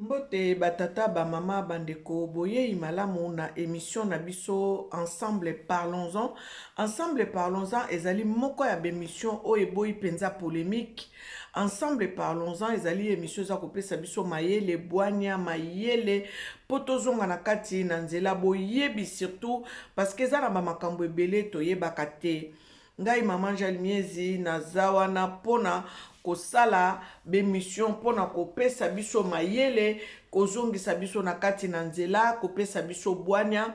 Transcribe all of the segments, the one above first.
Mbote batata ba mama bandeko boye imalamu na émission na biso ensemble parlons-en. Ensemble parlons-en ezali moko ya bémission oyo eboyi penza polémique. Ensemble parlons-en ezali émission za kopesa biso mayele bwania mayele potozonga na kati na nzela boyebi surtout parce que eza na ba makambo ebele toyebaka te. Ngai mama Njali Miezi naza wana pona kosala bemission pona kopesa biso mayele kozongisa biso na kati na nzela kopesa biso bwania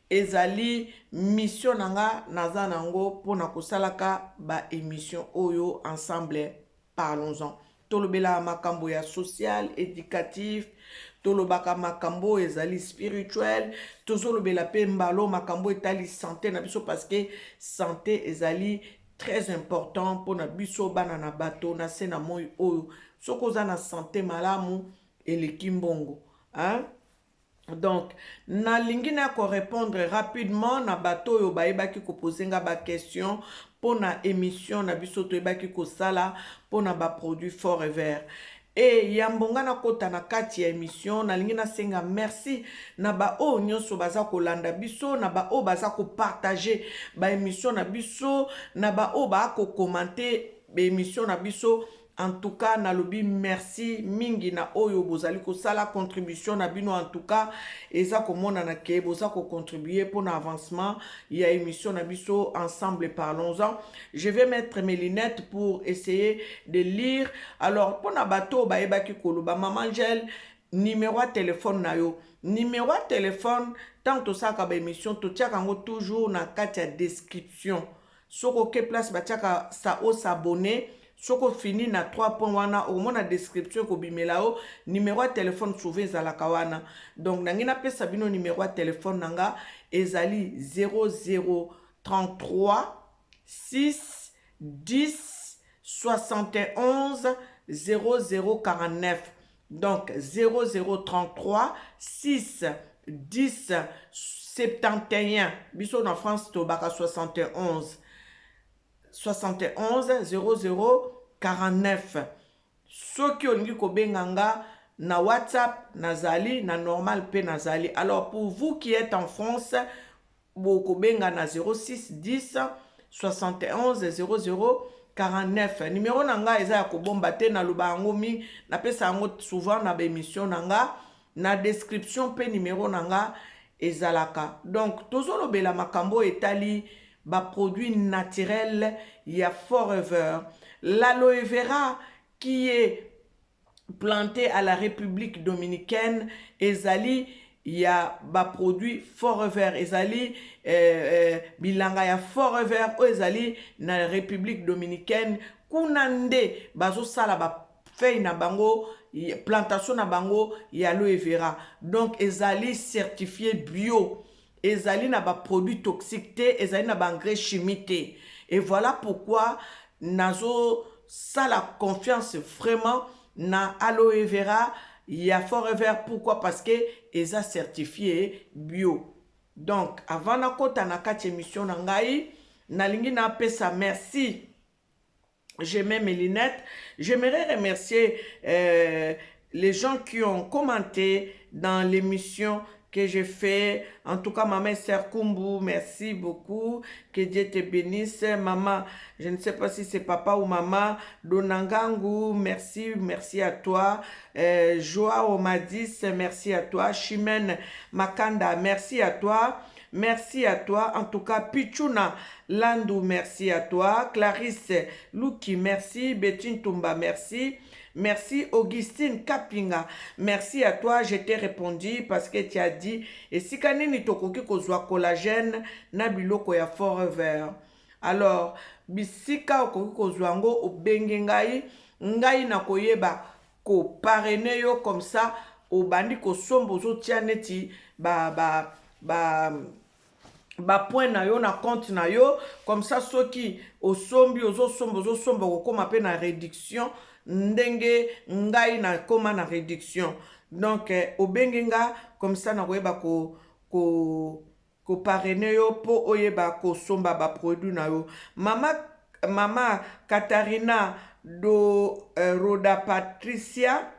ezali mission nanga naza nango pona kosalaka ba émission oyo ensemble parlons-en tolobela makambo ya social éducatif tolobaka makambo ezali spirituel tozolobela pe mbalo makambo etali santé na biso parce que santé ezali très important pour na biso bana na bato na se na moi oyo soko oza na santé malamu eleki mbongo hein? Donc nalingi na ko répondre rapidement na bato oyo bayebaki kopozenga ba question pour na émission na biso toyebaki kosala pour na ba produit forever et yambonga na kota na kati ya émission nalingi nasenga merci na ba o nyonso baza kolanda biso na ba o baza ko partager ba émission na biso na ba o ba ko commenter ba émission na biso. En tout cas, nalobi merci mingi na oyo bozali kosala contribution na bino en tout cas eza komona na ke boza ko contribuer pour l'avancement il y a émission na biso ensemble parlons-en. Je vais mettre mes lunettes pour essayer de lire. Alors pour na bato bayebaki koloba maman Angel numéro de téléphone na yo numéro de téléphone tant to saka ba émission to tiaka ngo toujours na kati ya description soko ke place ba tiaka sa o s'abonner. Soko fini na 3 points wana au moins na description ko bimelao numéro de téléphone souvent ezalaka wana donc nangina pesa bino numéro de téléphone nanga ezali 0033 6 10 71 0049 donc 0033 6 10 71 biso na France tobaka 71 00 49 soki olingi kobenga na WhatsApp nazali na normal pe nazali. Alors pour vous qui êtes en France bokobenga na 06 10 71 00 49 numéro nanga eza ya kobomba te na loba yango mingi na pesa yango souvent na émission nanga na description pe numéro nanga ezalaka. Donc tozolobela makambo etali ba produit naturel ya forever l'aloe vera qui est planté à la République dominicaine ezali ya ba produit forever ezali bilanga ya forever o ezali na République dominicaine kuna nde bazo sala ba feuille na bango plantation na bango ya aloe vera donc ezali certifié bio ezali na ba produit toxique te ezali na ba engrais chimique te et voilà pourquoi nazo sala confiance vraiment na aloe vera ya forever. Pourquoi? Parce que eza certifié bio. Donc avant na kota na kati émission na ngai nalingi na pesa merci. Je mets mes lunettes. J'aimerais remercier les gens qui ont commenté dans l'émission que j'ai fait. En tout cas, maman Sœur Kumbu, merci beaucoup. Que Dieu te bénisse. Maman, je ne sais pas si c'est papa ou maman. Donangangu, merci, merci à toi. Joao Madis, merci à toi. Chimène Makanda, merci à toi. Merci à toi. En tout cas, Pichuna Landou, merci à toi. Clarisse Luki, merci. Betine Tumba, merci. Merci Augustine Kapinga. Merci à toi, je t'ai répondu parce que tu as dit et si kanini tokoki kozwa collagène na biloko ya forever. Alors, bisika okoki kozwa ngo obenge ngai na koyeba ko parrainer yo comme ça obandi ko sombo zo tia neti ba point na yo na compte na yo comme ça soki osombi ozosomba kokoma pe na réduction ndenge ngai na koma na réduction donc obengenga comme ça na koyeba ko parrainer yo po oyeba ko somba ba produit na yo. Mama Katarina do Roda Patricia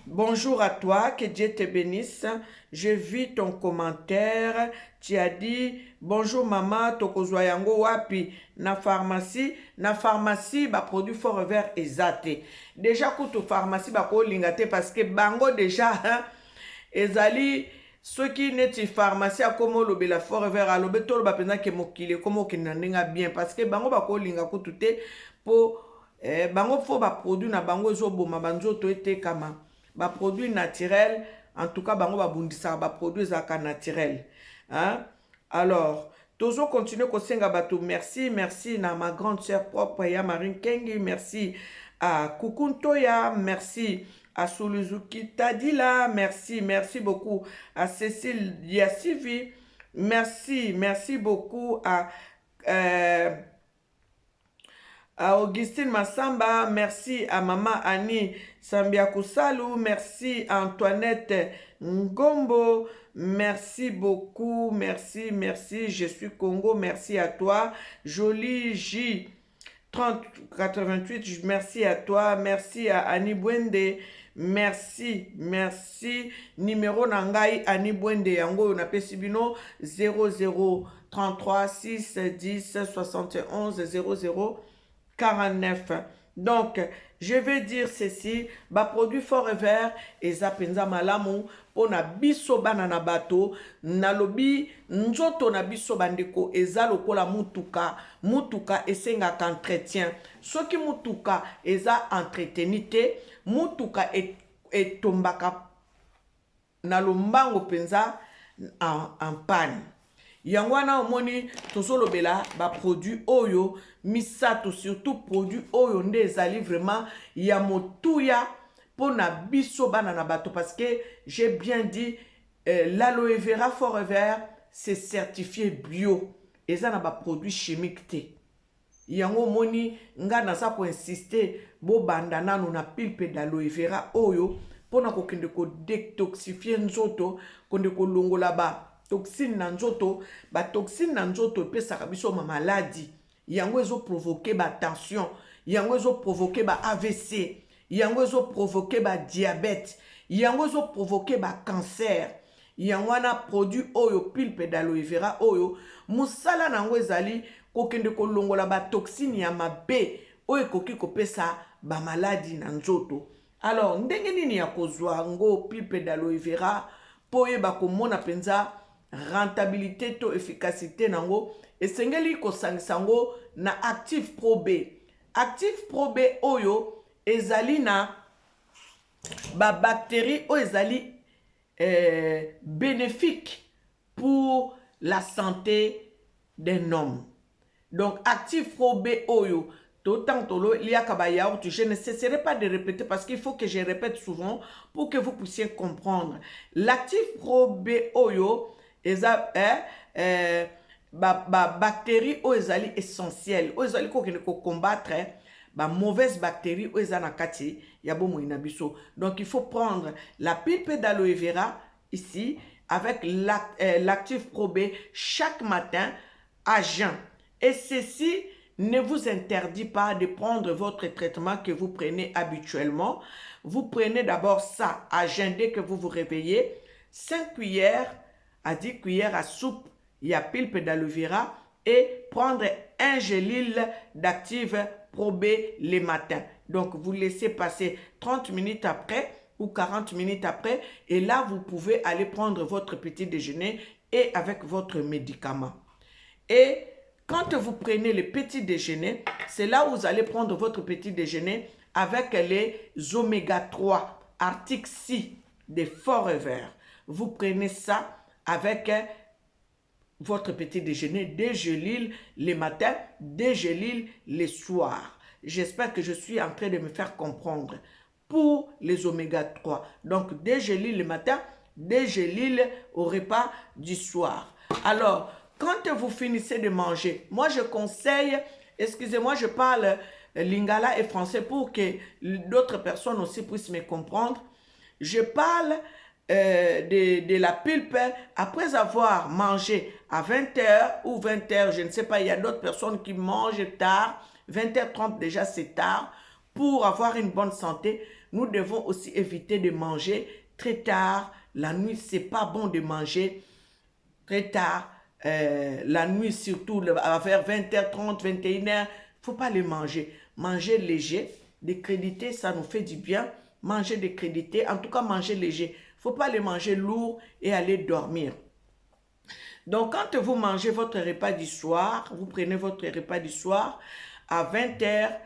Bonjour à toi, que Dieu te bénisse. Je vis ton commentaire. Tu as dit, bonjour maman, tokozwa yango wapi. Na pharmacie, ba produit Forever ezate. Déjà, kutu pharmacie, ba ko lingate parce que bango déjà, ezali, ceux qui neti pharmacie a comme lobela Forever, alobe tolo ba penza ke mokile, comme kinandinga bien. Parce que bango ba ko linga kutu te, po, bango fo ba produit na bango zo boma, banzo to ete kama. Ba produit naturel, en tout cas bango ba bundisa ba produit zaka naturel, hein. Alors toujours continuer ko senga bato. Merci na ma grande sœur propre ya Marine Kengi, merci à Kukuntoya, merci à Suluzuki Tadila, merci beaucoup à Cécile Yassivi, merci beaucoup à Augustine Massamba, merci à Maman Annie Sambiakusalu, merci à Antoinette Ngombo, merci beaucoup, merci, je suis Congo, merci à toi, Jolie J 3088, merci à toi, merci à Annie Bwende, merci, numéro nangai Annie Bwende, yango na pesibino 0033 6 10 71 00 49. Donc, je vais dire ceci, ba produit Forever eza penza malamu pona biso bana na bato, nalobi nzoto na biso bandeko eza lokola mutuka esengaka entretien. Soki mutuka eza entretenite, mutuka etombaka na lombango penza en panne. Yango wana omoni tozolobela ba produit oyo misato, surtout produit oyo nde ezali vraiment ya motuya pona biso bana na bato, parce que j'ai bien dit l'aloe vera Forever c'est certifié bio, eza na ba produit chimique te. Yango omoni nga naza ko insister bo banda nanu na pulpe d'aloe vera oyo pona kokende ko detoxifier nzoto, konde ko longola ba toxine na nzoto, ba toxine na nzoto epesaka biso ma maladie. Yango ezo provoquer ba tension, yango ezo provoquer ba AVC, yango ezo provoquer ba diabète, yango ezo provoquer ba cancer. Yango wana produit oyo pulpe d'aloe vera oyo musala nango ezali kokende kolongola ba toxine ya mabe oyo koki kopesa ba maladie na nzoto. Alors ndenge nini ya kozwa ngo pulpe d'aloe vera po yeba komona penza rentabilité to efficacité nango, esengeli kosangisa ngo na Active Pro B. Active Pro B oyo ezali na ba bactéries oyo ezali bénéfique pour la santé d'un homme. Donc Active Pro B oyo je ne cesserai pas de répéter parce qu'il faut que je répète souvent pour que vous puissiez comprendre. L'active Pro B oyo eza bactéries oyo ezali essentielles oyo ezali kokende ko combattre ba mauvaise bactéries oyo eza na kati ya bomoi na biso. Donc il faut prendre la pulpe d'aloe vera ici avec l'active Pro B chaque matin à jeun. Et ceci ne vous interdit pas de prendre votre traitement que vous prenez habituellement. Vous prenez d'abord ça à jeun dès que vous vous réveillez, 5 cuillères à 10 cuillères à soupe, il y a pulpe d'aloe vera, et prendre un gelil d'Active Pro B le matin. Donc vous laissez passer 30 minutes après ou 40 minutes après, et là vous pouvez aller prendre votre petit déjeuner et avec votre médicament. Et quand vous prenez le petit déjeuner, c'est là où vous allez prendre votre petit déjeuner avec les oméga 3, article 6 de Forever. Vous prenez ça avec votre petit déjeuner, des gelil le matin, des gelil le soir. J'espère que je suis en train de me faire comprendre. Pour les oméga 3, donc des gelil le matin, des gelil au repas du soir. Alors, quand vous finissez de manger, moi je conseille, excusez-moi, je parle lingala et français pour que d'autres personnes aussi puissent me comprendre. Je parle de la pulpe après avoir mangé à 20h ou 20h, je ne sais pas, il y a d'autres personnes qui mangent tard, 20h30 déjà c'est tard, pour avoir une bonne santé. nous devons aussi éviter de manger très tard. La nuit, c'est pas bon de manger très tard. La nuit, surtout vers 20h30, 21h, il ne faut pas les manger. Manger léger, des crédités, ça nous fait du bien. Manger des crédités, en tout cas manger léger. Il ne faut pas les manger lourds et aller dormir. Donc, quand vous mangez votre repas du soir, vous prenez votre repas du soir à 20h,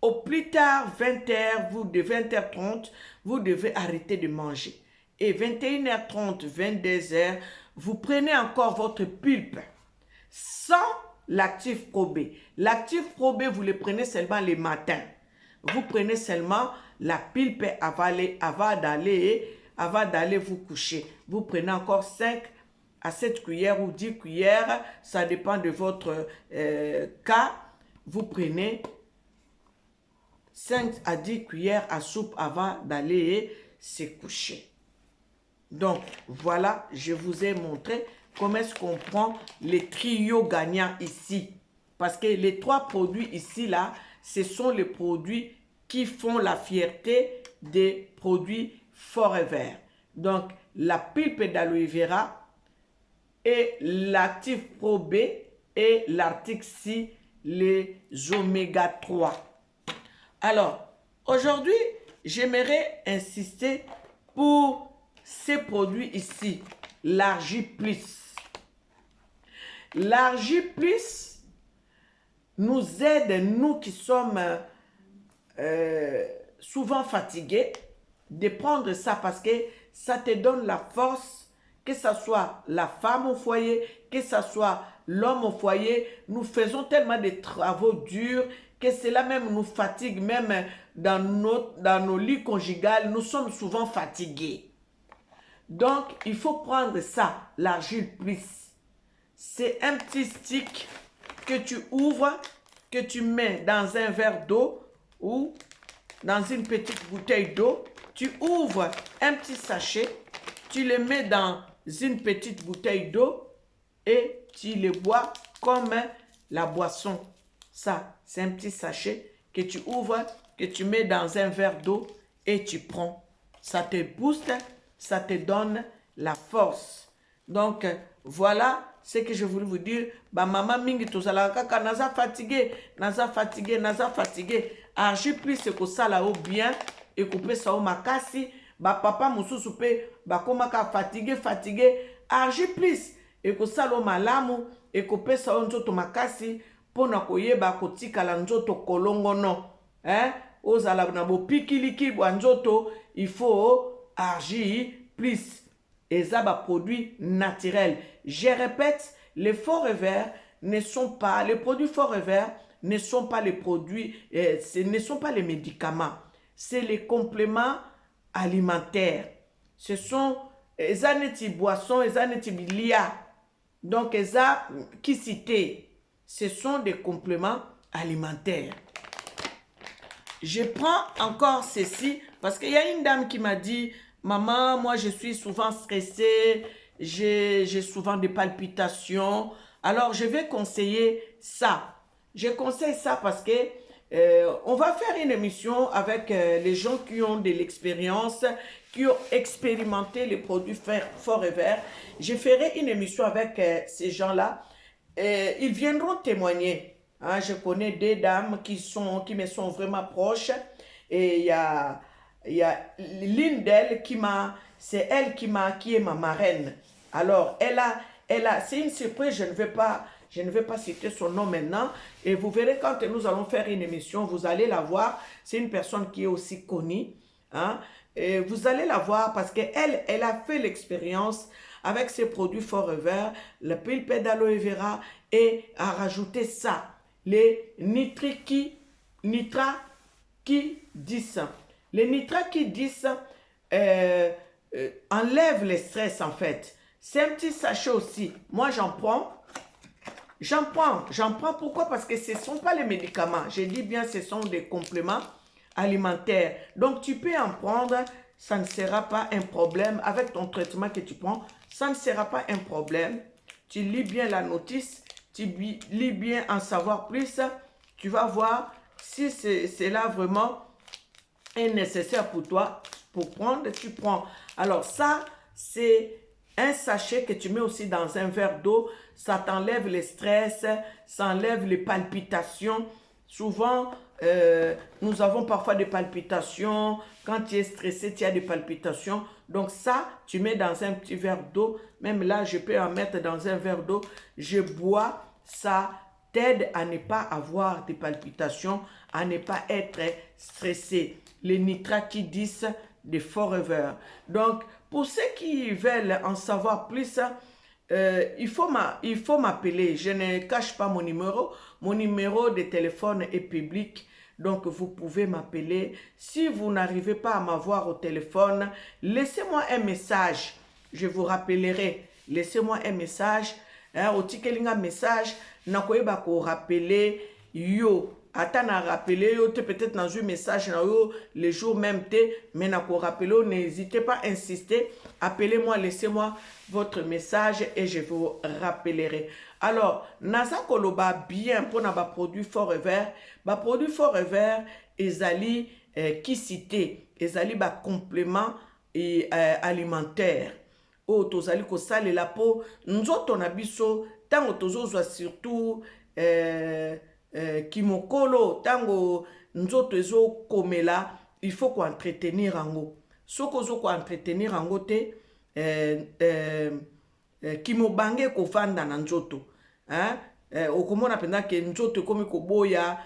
au plus tard 20h, de 20h30, vous devez arrêter de manger. Et 21h30, 22h, vous prenez encore votre pulpe sans l'actif Pro B. L'actif Pro B, vous le prenez seulement le matin. Vous prenez seulement la pulpe avant d'aller vous coucher. Vous prenez encore 5 à 7 cuillères ou 10 cuillères, ça dépend de votre cas. Vous prenez 5 à 10 cuillères à soupe avant d'aller se coucher. Donc, voilà, je vous ai montré comment est-ce qu'on prend les trios gagnants ici. Parce que les 3 produits ici, là, ce sont les produits qui font la fierté des produits Forever. Donc, la pulpe d'aloe vera et l'actif Pro B et l'article C, les oméga 3. Alors, aujourd'hui, j'aimerais insister pour ces produits ici, l'Argi Plus. L'Argi Plus nous aide, nous qui sommes souvent fatigués, de prendre ça parce que ça te donne la force, que ce soit la femme au foyer, que ce soit l'homme au foyer. Nous faisons tellement de travaux durs que cela même nous fatigue, même dans nos lits conjugales, nous sommes souvent fatigués. Donc, il faut prendre ça, l'Argile Plus. C'est un petit stick que tu ouvres, que tu mets dans un verre d'eau ou dans une petite bouteille d'eau. Tu ouvres un petit sachet, tu le mets dans une petite bouteille d'eau et tu le bois comme la boisson. Ça, c'est un petit sachet que tu ouvres, que tu mets dans un verre d'eau et tu prends. Ça te booste, ça te donne la force. Donc, voilà ce que je voulais vous dire. Bah, maman mingi tozala kaka naza fatigué, naza fatigué, naza fatigué. Argi Plus c'est que ça là bien et couper ça au makasi. Bah, papa mususu pe, bah, komaka fatigué, fatigué. Argi Plus et que ça lo malamu et couper ça au nzoto makasi. Pona koyeba kotikala nzoto kolongono. Hein? Ozala na bo pikiliki bwa nzoto, il faut Argi Plus. Et ça, produits naturels. Je répète, les Forever ne sont pas, les produits Forever ne sont pas les produits, ce ne sont pas les médicaments. C'est les compléments alimentaires. Ce sont les aneti boissons, les aneti bilia. Donc, les qui cités, ce sont des compléments alimentaires. Je prends encore ceci parce qu'il y a une dame qui m'a dit: maman, moi je suis souvent stressée, j'ai souvent des palpitations. Alors je vais conseiller ça. Je conseille ça parce que on va faire une émission avec les gens qui ont de l'expérience, qui ont expérimenté les produits Forever. Je ferai une émission avec ces gens-là. Ils viendront témoigner. Hein, je connais des dames qui me sont vraiment proches. Et il y a l'une d'elles c'est elle qui est ma marraine. Alors, c'est une surprise, je ne vais pas citer son nom maintenant. Et vous verrez quand nous allons faire une émission, vous allez la voir. C'est une personne qui est aussi connue. Hein, et vous allez la voir parce qu'elle, elle a fait l'expérience avec ces produits Forever, le pulpe d'aloe vera, et a rajouté ça, les Nitra qui 10. Les Nitra qui 10 enlèvent le stress en fait. C'est un petit sachet aussi. Moi j'en prends. Pourquoi? Parce que ce ne sont pas les médicaments. Je dis bien ce sont des compléments alimentaires. Donc tu peux en prendre. Ça ne sera pas un problème. Avec ton traitement que tu prends, ça ne sera pas un problème. Tu lis bien la notice. Tu lis bien en savoir plus. Tu vas voir si c'est là vraiment est nécessaire pour toi, pour prendre, tu prends. Alors ça, c'est un sachet que tu mets aussi dans un verre d'eau. Ça t'enlève le stress, ça enlève les palpitations. Souvent, nous avons parfois des palpitations. Quand tu es stressé, tu as des palpitations. Donc ça, tu mets dans un petit verre d'eau. Même là, je peux en mettre dans un verre d'eau. Je bois, ça t'aide à ne pas avoir des palpitations, à ne pas être stressé. Les Nitrakidis de Forever. Donc, pour ceux qui veulent en savoir plus, il faut m'appeler. Je ne cache pas mon numéro. Mon numéro de téléphone est public. Donc, vous pouvez m'appeler. Si vous n'arrivez pas à m'avoir au téléphone, laissez-moi un message. Je vous rappellerai. Laissez-moi un message. Au tikelinga message. Nakoyeba ko rappeler yo. Attends à rappeler, peut-être dans un message, les jours même, mais n'hésitez pas à insister. Appelez-moi, laissez-moi votre message et je vous rappellerai. Alors, Nasa Koloba bien pour nos produits Forever. Produits Forever, ezali qui cité, ezali complément alimentaire. Oh, tozali ko sale la peau, nzoto na biso, tango tozo surtout kimokolo tango nzoto ezo komela, il faut qu'on entretenir ango. Soko zo ko entretenir ango te kimobange ko vanda na nzoto. Okomona penda ke nzoto komi ko boya,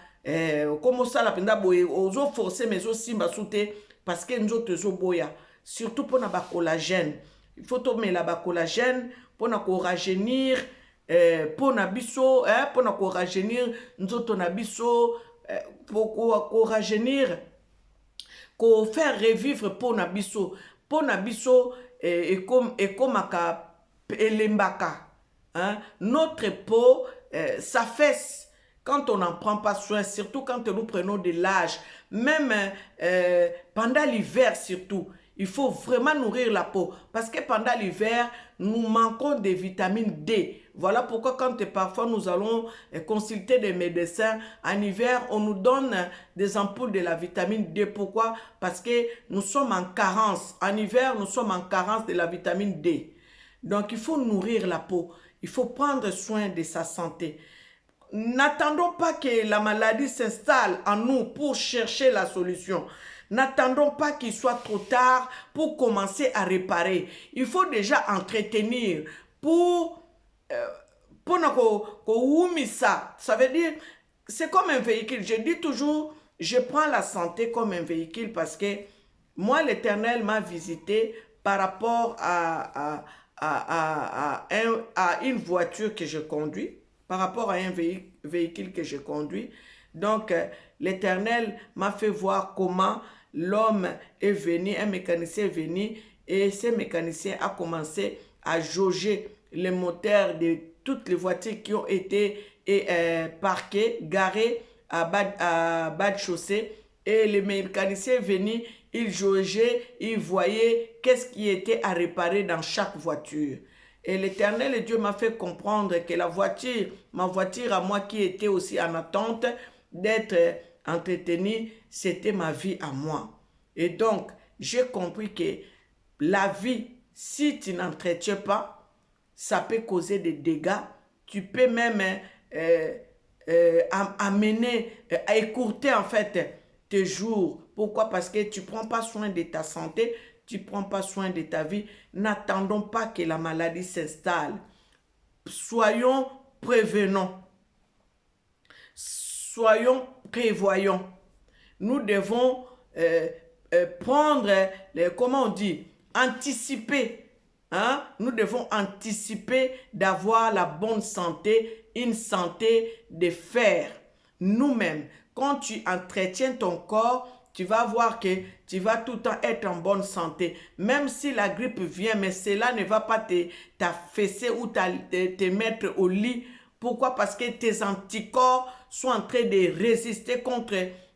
komo sala penda boye ozo forcer mais ozo simba soute parce que nzoto ezo boya, surtout pour na ba collagène. Il faut tomber la ba collagène pour na ko rajeunir. Pour na biso, pour na ko rajeunir nzoto na biso, pour ko rajeunir, ko faire revivre pour na biso et comme aka elembaka, notre peau s'affaisse quand on n'en prend pas soin, surtout quand nous prenons de l'âge, même pendant l'hiver surtout. Il faut vraiment nourrir la peau parce que pendant l'hiver, nous manquons de vitamine D. Voilà pourquoi quand parfois nous allons consulter des médecins, en hiver, on nous donne des ampoules de la vitamine D. Pourquoi? Parce que nous sommes en carence. En hiver, nous sommes en carence de la vitamine D. Donc, il faut nourrir la peau. Il faut prendre soin de sa santé. N'attendons pas que la maladie s'installe en nous pour chercher la solution. N'attendons pas qu'il soit trop tard pour commencer à réparer. Il faut déjà entretenir pour ça. Ça veut dire, c'est comme un véhicule. Je dis toujours, je prends la santé comme un véhicule parce que moi, l'Éternel m'a visité par rapport à une voiture que je conduis, par rapport à un véhicule que je conduis. Donc, l'Éternel m'a fait voir comment l'homme est venu, un mécanicien est venu, et ce mécanicien a commencé à jauger les moteurs de toutes les voitures qui ont été parquées, garées à bas de chaussée. Et le mécanicien est venu, il jaugeait, il voyait qu'est-ce qui était à réparer dans chaque voiture. Et l'Éternel Dieu m'a fait comprendre que la voiture, ma voiture à moi qui était aussi en attente d'être entretenue, c'était ma vie à moi. Et donc, j'ai compris que la vie, si tu n'entretiens pas, ça peut causer des dégâts. Tu peux même à écourter en fait tes jours. Pourquoi? Parce que tu ne prends pas soin de ta santé, tu ne prends pas soin de ta vie. N'attendons pas que la maladie s'installe. Soyons prévenants. Soyons prévoyants. Nous devons prendre, comment on dit, anticiper. Hein? Nous devons anticiper d'avoir la bonne santé, une santé de fer. Nous-mêmes, quand tu entretiens ton corps, tu vas voir que tu vas tout le temps être en bonne santé. Même si la grippe vient, mais cela ne va pas t'affaisser ou te mettre au lit. Pourquoi? Parce que tes anticorps sont en train de résister contre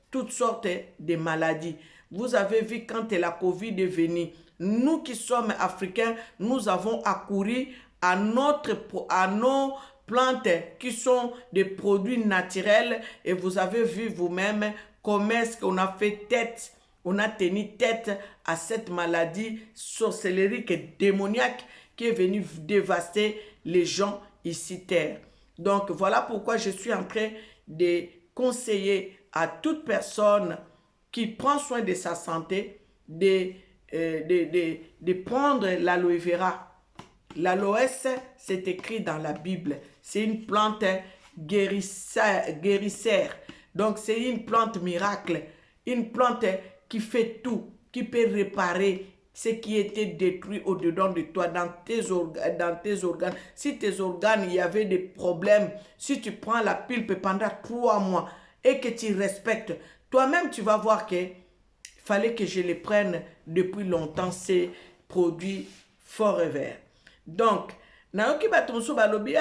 toutes sortes de maladies. Vous avez vu quand la COVID est venue, nous qui sommes africains, nous avons accouru à nos plantes qui sont des produits naturels et vous avez vu vous-même comment est-ce qu'on a fait tête on a tenu tête à cette maladie sorcellérique et démoniaque qui est venue dévaster les gens ici terre. Donc voilà pourquoi je suis en train de conseiller à toute personne qui prend soin de sa santé de prendre l'aloe vera. L'aloès, c'est écrit dans la Bible. C'est une plante guérisseur. Donc c'est une plante miracle. Une plante qui fait tout, qui peut réparer ce qui était détruit au-dedans de toi, dans tes organes. Si tes organes, il y avait des problèmes, si tu prends la pulpe pendant 3 mois et que tu respectes, toi-même tu vas voir que fallait que je les prenne depuis longtemps, ces produits Forever. Donc, naoki batonso balobi,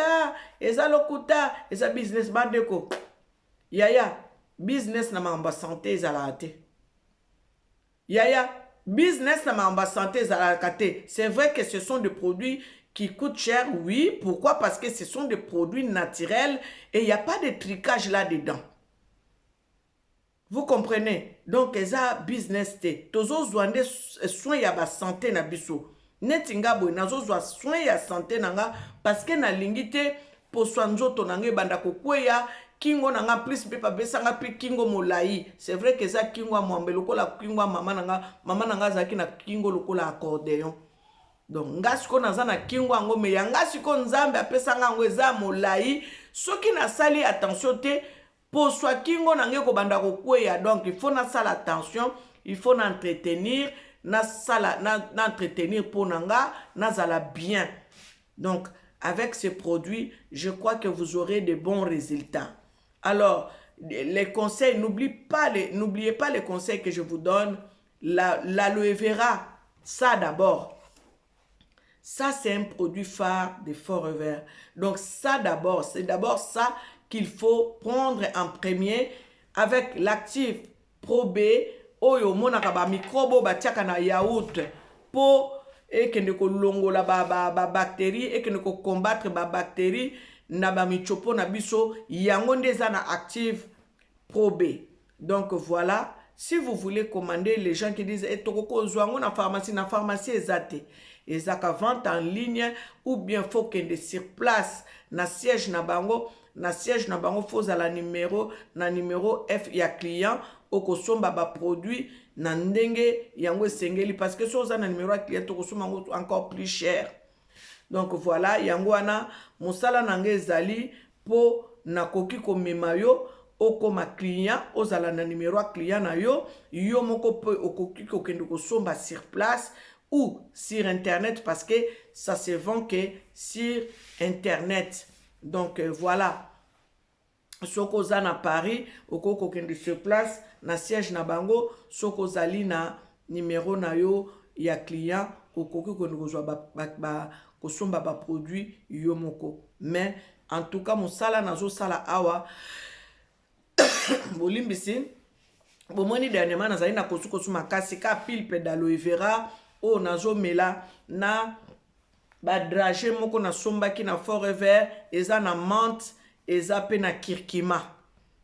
eza lokuta, eza business bandeko. Yaya, business na mamba santé ezalate. Yaya, business na mamba santé ezalate. C'est vrai que ce sont des produits qui coûtent cher, oui. Pourquoi? Parce que ce sont des produits naturels et il n'y a pas de tricage là-dedans. Vous comprenez? Donc, eza business te. Tozo zouande soin ya ba santé na biso. Netinga boy nazo zwa soin ya santé nanga parce que na lingite po nzoto nanga banda kokweya kingo nanga plus pepa besanga pi kingo molai. C'est vrai que ça kingo mwambe lokola kingo mama nanga zaki na kingo lokola accordéon. Donc ngasiko naza na kingo ango me ngasiko nzambe apesanga ngo eza molai soki na sali attention te po swa kingo nanga ko banda kokweya. Donc il faut na sala attention, il faut n'entretenir n'entretenir pour nanga nazala bien. Donc avec ces produits je crois que vous aurez de bons résultats. Alors les conseils, n'oubliez pas les conseils que je vous donne. L'aloe vera, ça d'abord, ça c'est un produit phare de Forever. Donc ça d'abord, c'est d'abord ça qu'il faut prendre en premier avec l'actif Pro B. Oyo monaka ba microbe batiaka na yaourt po ekende ko longola ba bactéries ekende ko combattre ba bactéries na ba michopo na biso yango ndeza na active Pro B. Donc voilà, si vous voulez commander, les gens qui disent tokoko zwango na pharmacie ezate ezaka vente en ligne ou bien faut kende sur place na siège na bango faut la numéro F ya client okosomba ba produit na ndenge yango sengeli parce que si oza na numéro ya client okosomba encore plus cher. Donc voilà, yango wana mosala nange ezali po nakoki komema yo okoma client ozala na numéro ya client na yo moko pe okoki kokende kosomba sur place ou sur internet parce que ça se vend que sur internet. Donc voilà, soko za na Paris okoko kende sur place na siège na bango, soko zali na numéro na yo ya client okoki kende kozwa kosomba ba produit yo moko. Mais en tout cas mosala nazo sala awa bolimbisi bomoni dernièrement nazali na kosukosu makasi ka pulpe d'aloe vera o nazo mela na ba dragé moko na sombaki na Forever eza na menthe eza pe na kirkima.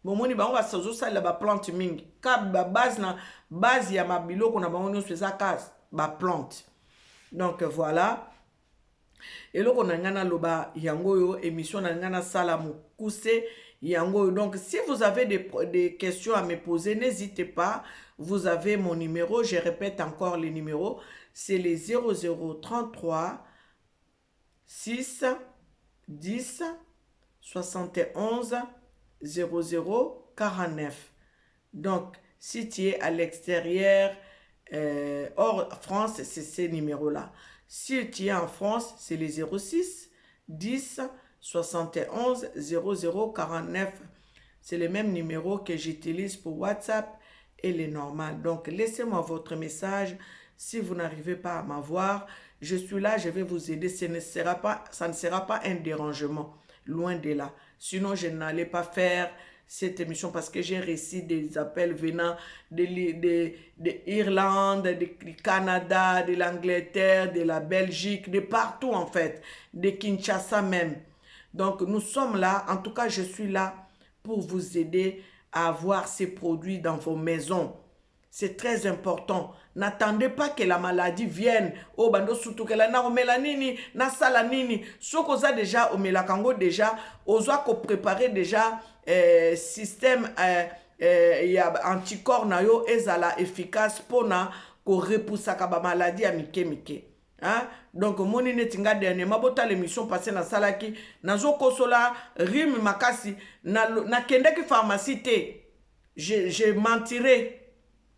Bomoni bango basazo sala ba plante mingi ka ba base ya mabiloko na bango nyonso eza ka ba plante. Donc voilà, eloko na ngana loba yango yo émission na ngana sala mukuse yango. Donc si vous avez des questions à me poser, n'hésitez pas, vous avez mon numéro, je répète encore les numéros, c'est les 0033 6 10 71 00 49. Donc si tu es à l'extérieur hors France, c'est ces numéros-là. Si tu es en France, c'est les 06 10 71 00 49. C'est le même numéro que j'utilise pour WhatsApp et les normales. Donc, laissez-moi votre message. Si vous n'arrivez pas à m'avoir, je suis là, je vais vous aider. Ça ne sera pas un dérangement, loin de là. Sinon, je n'allais pas faire cette émission parce que j'ai reçu des appels venant de l'Irlande, du Canada, de l'Angleterre, de la Belgique, de partout en fait, de Kinshasa même. Donc nous sommes là, en tout cas je suis là pour vous aider à avoir ces produits dans vos maisons. C'est très important. N'attendez pas que la maladie vienne. Oh, bando surtout que la na omelanini, na salanini. Ce qu'on a déjà, omelakango déjà, ozo ko préparer déjà système anticorps na yo ezala efficace pour na ko repousser ka ba maladie à mike mike. Hein? Donc, mon inetinga dernièrement, bota l'émission passée na salaki, na zo kosola, rime makasi, na kende ki pharmacie te. Je mentirai.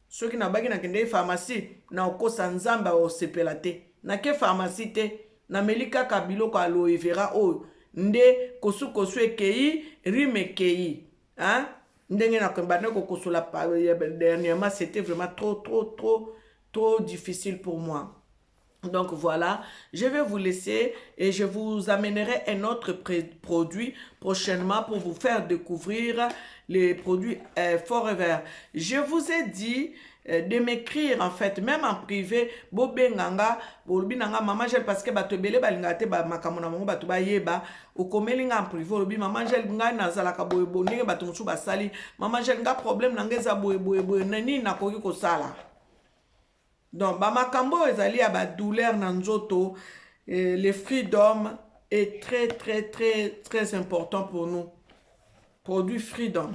Ceux qui n'ont pas de pharmacie, na okosa nzamba o sepelate. Na ke pharmacie te, na melika kabilo ko aloe vera o nde kosu ekei, rime ekei. Hein? Ndenge na kombane ko kosola dernièrement, c'était vraiment trop difficile pour moi. Donc voilà, je vais vous laisser et je vous amènerai un autre produit prochainement pour vous faire découvrir les produits Forever. Je vous ai dit de m'écrire en fait, même en privé, bobenganga, bolbinanga maman gel parce que bato belé balingate ba makamona mongo bato ba yeba, o komelinga en privé olbi maman gel nga nazalaka boye boninga bato musu basali, maman gel nga problème nangeza boye nani nakoki ko sala. Donc, makambo ezali ya ba douleur na nzoto, le Freedom est très important pour nous. Produit Freedom.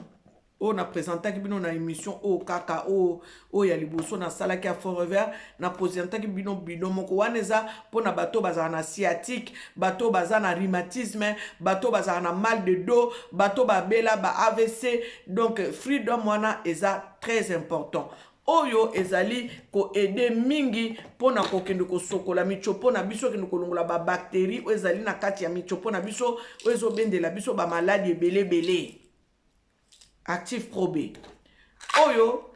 On a présenté qui bino na émission o kaka o ya liboso na salaki ya Forever na présenté qui bino moko waneza pour na bato bazana sciatique, bato bazana rhumatisme, bato bazana mal de dos, bato babela ba AVC. Donc Freedom wana eza très important. Oyo ezali ko aider mingi pona ko kende ko sokola michopo na biso kende ko longola ba bactéries o ezali na kati ya michopo na biso o ezo bendela biso ba maladie belé. Active Pro B. Oyo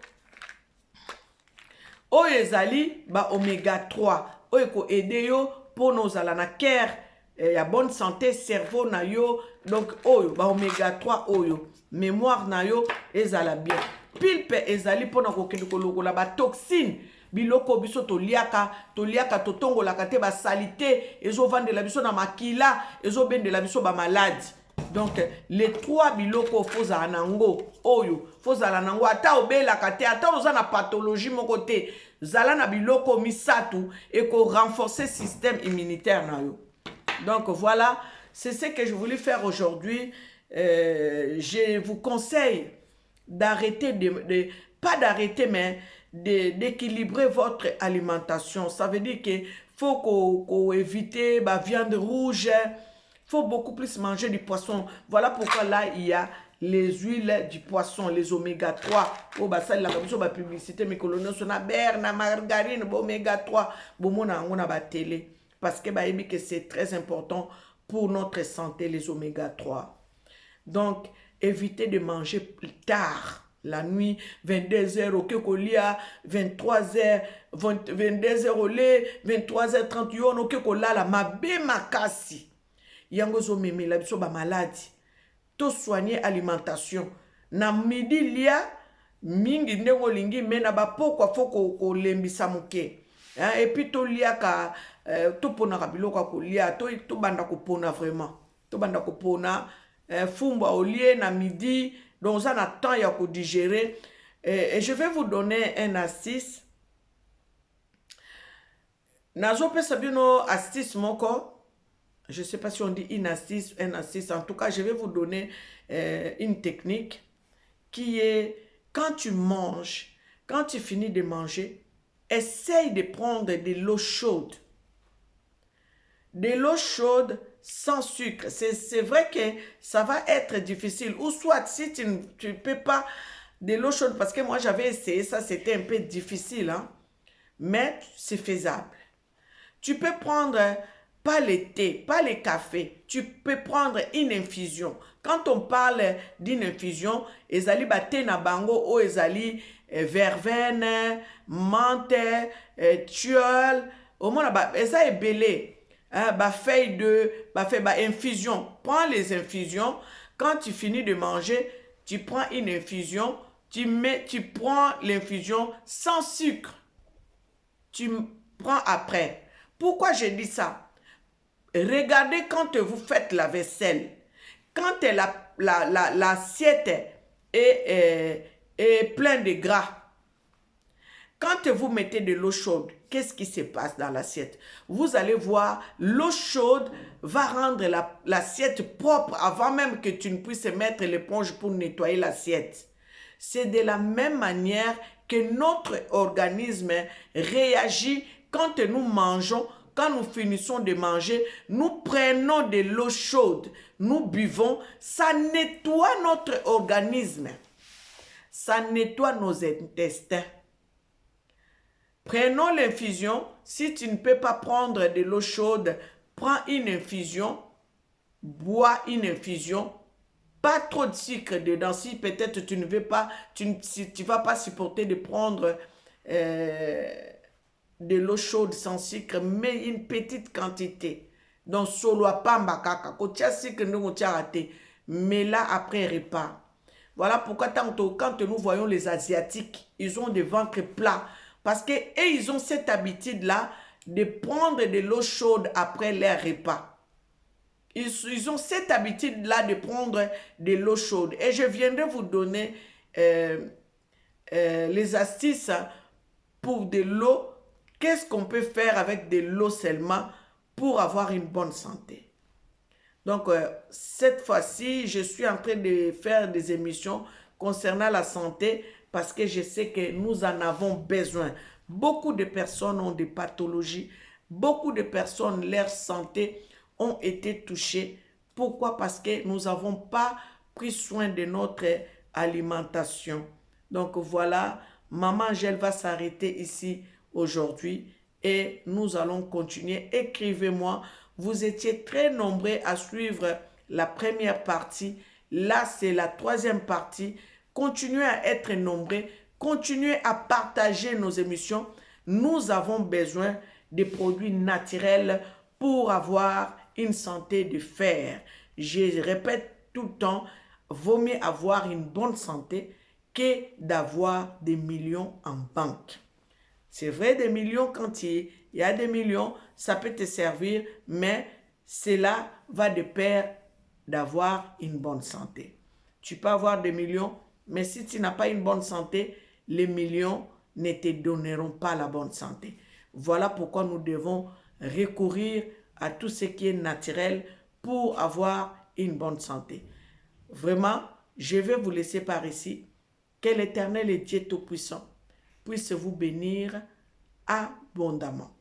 ezali ba oméga 3 oyo ko aider yo pour nos ala na cœur ya bonne santé cerveau na yo. Donc oyo ba oméga 3 oyo mémoire na yo ezala bien. Pilpe ezali pona kokende kolokola ba toxine biloko biso toliaka totongolaka te ba salité ezo vandela biso na makila ezo bendela biso ba maladie. Donc les trois biloko foza nango oyo foza nango ata obelaka te ata oza na pathologie moko te zala na biloko misatu et ko renforcer système immunitaire na yo. Donc voilà, c'est ce que je voulais faire aujourd'hui. Je vous conseille d'arrêter, pas d'arrêter, mais d'équilibrer votre alimentation. Ça veut dire qu'il faut qu'on évite la viande rouge, il faut beaucoup plus manger du poisson. Voilà pourquoi là, il y a les huiles du poisson, les oméga 3. Oh, bah ça, il y a la publicité, mais on a berna, margarine, oméga 3, on a télé. Parce que c'est très important pour notre santé, les oméga 3. Donc, évitez de manger plus tard, la nuit, 22h au Kekolia, 23h, 22h au lait, 23h30 yon au Kekola, la mabe makasi. Yango zo meme la biso ba maladie. To soigner alimentation. Na midi lia, mingi ndenge lingi mena ba pokwa foko ko lembisa muke. Et puis to lia ka, to pona kabiloko ko lia, to banda ko pona vraiment. To banda ko pona. Fumba au lieu na midi, donc ça a temps ya ko digérer. Et je vais vous donner un astuce. Nazo pesa bino astuce moko. Je sais pas si on dit une astuce, un astuce. En tout cas, je vais vous donner une technique qui est quand tu manges, quand tu finis de manger, essaye de prendre de l'eau chaude. De l'eau chaude sans sucre. C'est vrai que ça va être difficile. Ou soit si tu ne peux pas de l'eau chaude, parce que moi j'avais essayé ça, c'était un peu difficile. Hein? Mais c'est faisable. Tu peux prendre, pas le thé, pas le café. Tu peux prendre une infusion. Quand on parle d'une infusion, ezali bate na bango o ezali verveine, menthe, thiol. Au moins, ça est belé. Feuille de infusion. Prends les infusions. Quand tu finis de manger, tu prends une infusion. Tu prends l'infusion sans sucre. Tu prends après. Pourquoi je dis ça? Regardez quand vous faites la vaisselle. Quand l'assiette est pleine de gras. Quand vous mettez de l'eau chaude, qu'est-ce qui se passe dans l'assiette? Vous allez voir, l'eau chaude va rendre l'assiette propre avant même que tu ne puisses mettre l'éponge pour nettoyer l'assiette. C'est de la même manière que notre organisme réagit quand nous mangeons. Quand nous finissons de manger, nous prenons de l'eau chaude, nous buvons, ça nettoie notre organisme, ça nettoie nos intestins. Prenons l'infusion. Si tu ne peux pas prendre de l'eau chaude, prends une infusion, bois une infusion, pas trop de sucre dedans. Si peut-être tu ne veux pas, tu ne vas pas supporter de prendre de l'eau chaude sans sucre, mais une petite quantité. Donc, solo pamba kaka, kotia sucre nous raté, mais là après repas. Voilà pourquoi tantôt, quand nous voyons les Asiatiques, ils ont des ventres plats. Parce que ils ont cette habitude-là de prendre de l'eau chaude après leur repas. Ils ont cette habitude-là de prendre de l'eau chaude. Et je viendrai vous donner les astuces pour de l'eau. Qu'est-ce qu'on peut faire avec de l'eau seulement pour avoir une bonne santé? Donc, cette fois-ci, je suis en train de faire des émissions concernant la santé parce que je sais que nous en avons besoin. Beaucoup de personnes ont des pathologies. Beaucoup de personnes, leur santé ont été touchées. Pourquoi? Parce que nous n'avons pas pris soin de notre alimentation. Donc, voilà, Maman Angèle va s'arrêter ici aujourd'hui et nous allons continuer. Écrivez-moi. Vous étiez très nombreux à suivre la première partie. Là, c'est la troisième partie. Continuez à être nombreux. Continuez à partager nos émissions. Nous avons besoin de produits naturels pour avoir une santé de fer. Je répète tout le temps, vaut mieux avoir une bonne santé que d'avoir des millions en banque. C'est vrai, des millions, quand il y a des millions, ça peut te servir, mais cela va de pair d'avoir une bonne santé. Tu peux avoir des millions, mais si tu n'as pas une bonne santé, les millions ne te donneront pas la bonne santé. Voilà pourquoi nous devons recourir à tout ce qui est naturel pour avoir une bonne santé. Vraiment, je vais vous laisser par ici. Que l'Éternel et Dieu Tout-Puissant puisse vous bénir abondamment.